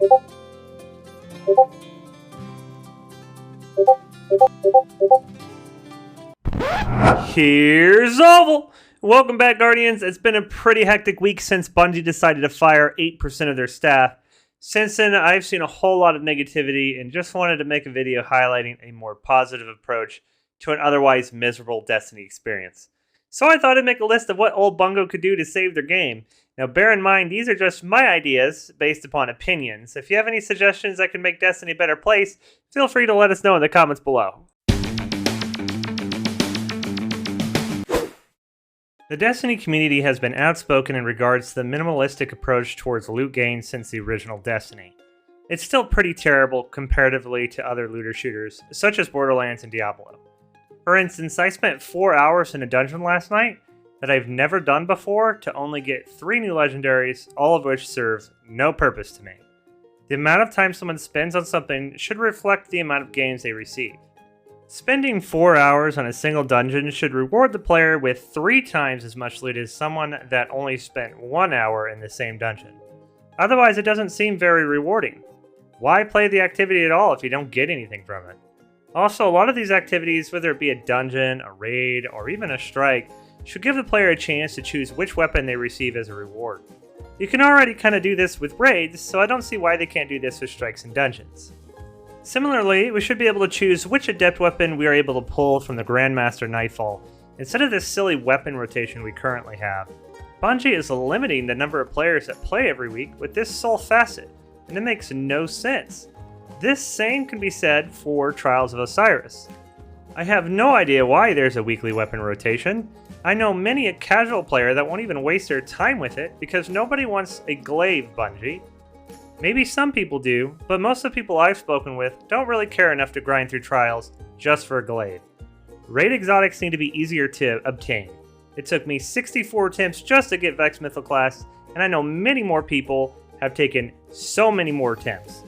Here's Oval! Welcome back, Guardians. It's been a pretty hectic week since Bungie decided to fire 8% of their staff. Since then, I've seen a whole lot of negativity and just wanted to make a video highlighting a more positive approach to an otherwise miserable Destiny experience. So I thought I'd make a list of what old Bungo could do to save their game. Now bear in mind, these are just my ideas based upon opinions. If you have any suggestions that can make Destiny a better place, feel free to let us know in the comments below. The Destiny community has been outspoken in regards to the minimalistic approach towards loot gain since the original Destiny. It's still pretty terrible comparatively to other looter shooters, such as Borderlands and Diablo. For instance, I spent 4 hours in a dungeon last night that I've never done before to only get 3 new legendaries, all of which serve no purpose to me. The amount of time someone spends on something should reflect the amount of gains they receive. Spending 4 hours on a single dungeon should reward the player with 3 times as much loot as someone that only spent 1 hour in the same dungeon. Otherwise, it doesn't seem very rewarding. Why play the activity at all if you don't get anything from it? Also, a lot of these activities, whether it be a dungeon, a raid, or even a strike, should give the player a chance to choose which weapon they receive as a reward. You can already kind of do this with raids, so I don't see why they can't do this with strikes and dungeons. Similarly, we should be able to choose which adept weapon we are able to pull from the Grandmaster Nightfall, instead of this silly weapon rotation we currently have. Bungie is limiting the number of players that play every week with this sole facet, and it makes no sense. This same can be said for Trials of Osiris. I have no idea why there's a weekly weapon rotation. I know many a casual player that won't even waste their time with it because nobody wants a glaive, Bungie. Maybe some people do, but most of the people I've spoken with don't really care enough to grind through trials just for a glaive. Raid exotics need to be easier to obtain. It took me 64 attempts just to get Vex Mythal Class, and I know many more people have taken so many more attempts.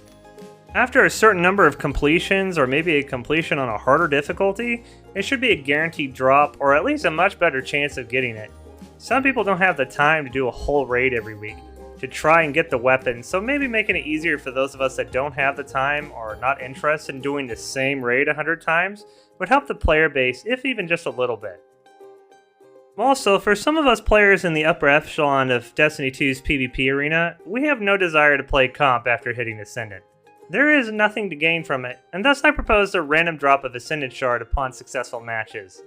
After a certain number of completions, or maybe a completion on a harder difficulty, it should be a guaranteed drop, or at least a much better chance of getting it. Some people don't have the time to do a whole raid every week to try and get the weapon, so maybe making it easier for those of us that don't have the time or are not interested in doing the same raid 100 times would help the player base, if even just a little bit. Also, for some of us players in the upper echelon of Destiny 2's PvP arena, we have no desire to play comp after hitting Ascendant. There is nothing to gain from it, and thus I proposed a random drop of Ascendant Shard upon successful matches.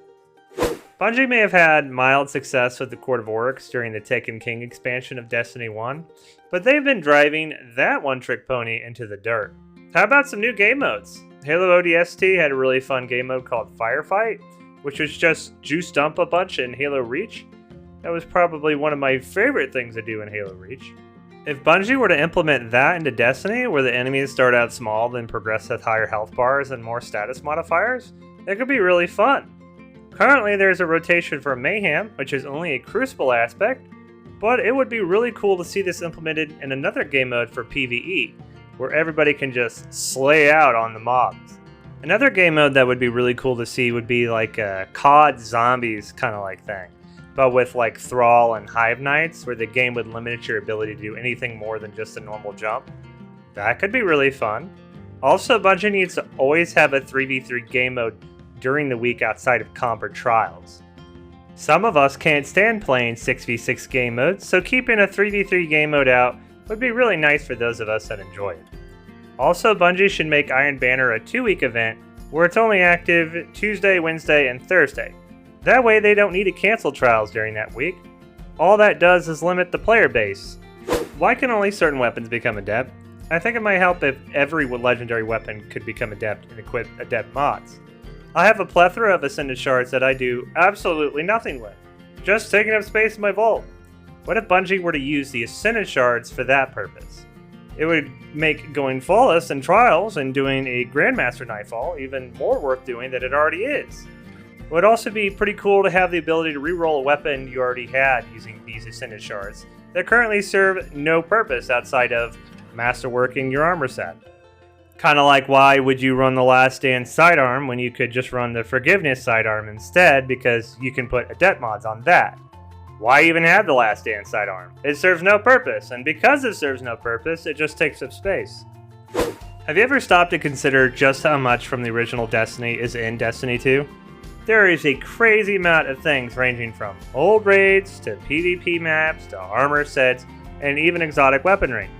Bungie may have had mild success with the Court of Oryx during the Taken King expansion of Destiny 1, but they've been driving that one-trick pony into the dirt. How about some new game modes? Halo ODST had a really fun game mode called Firefight, which was just juice dump a bunch in Halo Reach. That was probably one of my favorite things to do in Halo Reach. If Bungie were to implement that into Destiny, where the enemies start out small, then progress with higher health bars and more status modifiers, it could be really fun. Currently, there's a rotation for Mayhem, which is only a Crucible aspect, but it would be really cool to see this implemented in another game mode for PvE, where everybody can just slay out on the mobs. Another game mode that would be really cool to see would be like a COD Zombies kind of like thing, but with like Thrall and Hive Knights, where the game would limit your ability to do anything more than just a normal jump. That could be really fun. Also, Bungie needs to always have a 3v3 game mode during the week outside of comp or trials. Some of us can't stand playing 6v6 game modes, so keeping a 3v3 game mode out would be really nice for those of us that enjoy it. Also, Bungie should make Iron Banner a 2-week event where it's only active Tuesday, Wednesday, and Thursday. That way they don't need to cancel trials during that week. All that does is limit the player base. Why can only certain weapons become adept? I think it might help if every legendary weapon could become adept and equip adept mods. I have a plethora of Ascendant Shards that I do absolutely nothing with, just taking up space in my vault. What if Bungie were to use the Ascendant Shards for that purpose? It would make going flawless in trials and doing a Grandmaster Nightfall even more worth doing than it already is. It would also be pretty cool to have the ability to reroll a weapon you already had using these Ascendant Shards that currently serve no purpose outside of masterworking your armor set. Kind of like, why would you run the Last Stand sidearm when you could just run the Forgiveness sidearm instead, because you can put adept mods on that. Why even have the last stand sidearm? It serves no purpose, and because it serves no purpose, it just takes up space. Have you ever stopped to consider just how much from the original Destiny is in Destiny 2? There is a crazy amount of things ranging from old raids, to PvP maps, to armor sets, and even exotic weaponry.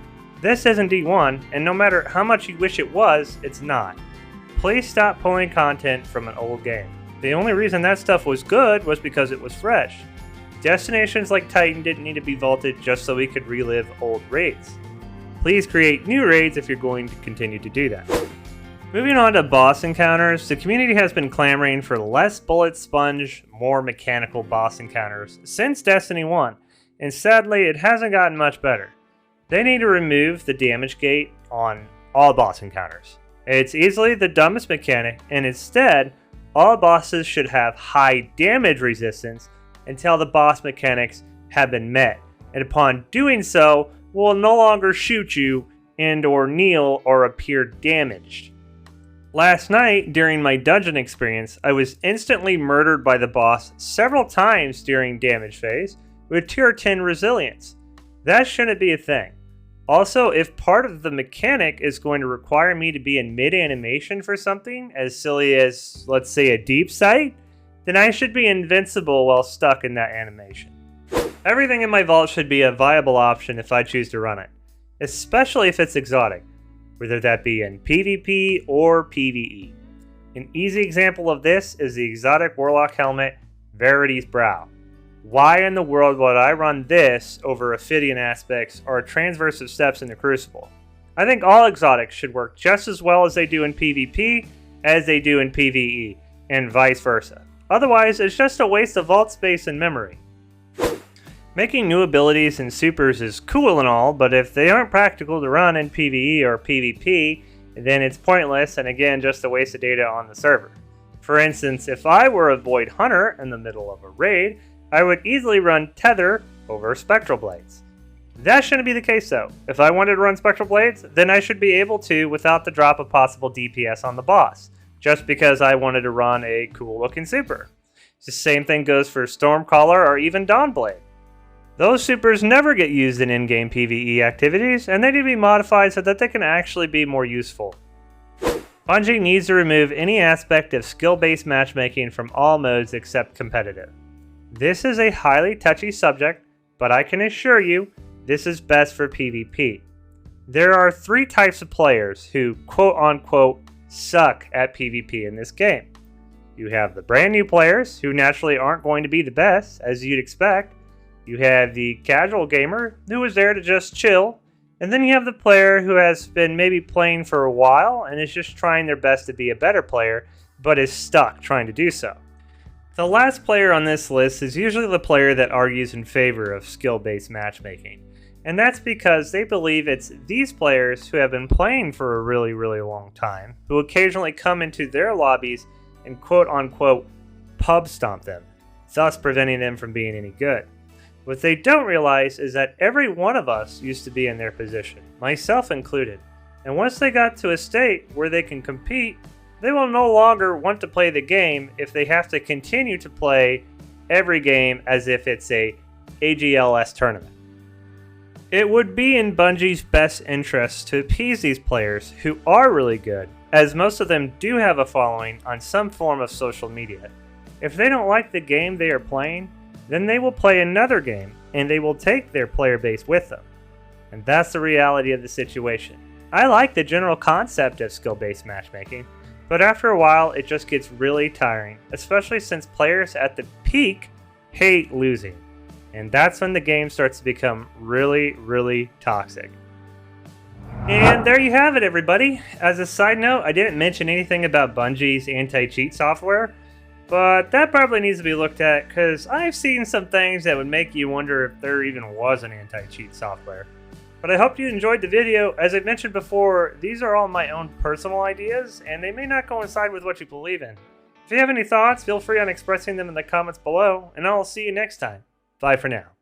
This isn't D1, and no matter how much you wish it was, it's not. Please stop pulling content from an old game. The only reason that stuff was good was because it was fresh. Destinations like Titan didn't need to be vaulted just so we could relive old raids. Please create new raids if you're going to continue to do that. Moving on to boss encounters, the community has been clamoring for less bullet sponge, more mechanical boss encounters since Destiny 1, and sadly it hasn't gotten much better. They need to remove the damage gate on all boss encounters. It's easily the dumbest mechanic, and instead, all bosses should have high damage resistance until the boss mechanics have been met, and upon doing so, will no longer shoot you and or kneel or appear damaged. Last night, during my dungeon experience, I was instantly murdered by the boss several times during damage phase with tier 10 resilience. That shouldn't be a thing. Also, if part of the mechanic is going to require me to be in mid-animation for something as silly as, let's say, a deep sight, then I should be invincible while stuck in that animation. Everything in my vault should be a viable option if I choose to run it, especially if it's exotic, whether that be in PvP or PvE. An easy example of this is the exotic Warlock helmet, Verity's Brow. Why in the world would I run this over Ophidian aspects or transversive steps in the Crucible? I think all exotics should work just as well as they do in PvP as they do in PvE, and vice versa. Otherwise, it's just a waste of vault space and memory. Making new abilities and supers is cool and all, but if they aren't practical to run in PvE or PvP, then it's pointless and again just a waste of data on the server. For instance, if I were a Void Hunter in the middle of a raid, I would easily run Tether over Spectral Blades. That shouldn't be the case though. If I wanted to run Spectral Blades, then I should be able to without the drop of possible DPS on the boss, just because I wanted to run a cool looking super. The same thing goes for Stormcaller or even Dawnblade. Those supers never get used in in-game PvE activities, and they need to be modified so that they can actually be more useful. Bungie needs to remove any aspect of skill-based matchmaking from all modes except competitive. This is a highly touchy subject, but I can assure you, this is best for PvP. There are 3 types of players who quote-unquote suck at PvP in this game. You have the brand new players, who naturally aren't going to be the best, as you'd expect. You have the casual gamer, who is there to just chill. And then you have the player who has been maybe playing for a while and is just trying their best to be a better player, but is stuck trying to do so. The last player on this list is usually the player that argues in favor of skill-based matchmaking. And that's because they believe it's these players who have been playing for a really, really long time, who occasionally come into their lobbies and quote-unquote pub stomp them, thus preventing them from being any good. What they don't realize is that every one of us used to be in their position, myself included, and once they got to a state where they can compete, they will no longer want to play the game if they have to continue to play every game as if it's a AGLS tournament. It would be in Bungie's best interest to appease these players who are really good, as most of them do have a following on some form of social media. If they don't like the game they are playing, then they will play another game, and they will take their player base with them. And that's the reality of the situation. I like the general concept of skill-based matchmaking, but after a while it just gets really tiring, especially since players at the peak hate losing. And that's when the game starts to become really, really toxic. And there you have it, everybody. As a side note, I didn't mention anything about Bungie's anti-cheat software, but that probably needs to be looked at because I've seen some things that would make you wonder if there even was an anti-cheat software. But I hope you enjoyed the video. As I mentioned before, these are all my own personal ideas, and they may not coincide with what you believe in. If you have any thoughts, feel free on expressing them in the comments below, and I'll see you next time. Bye for now.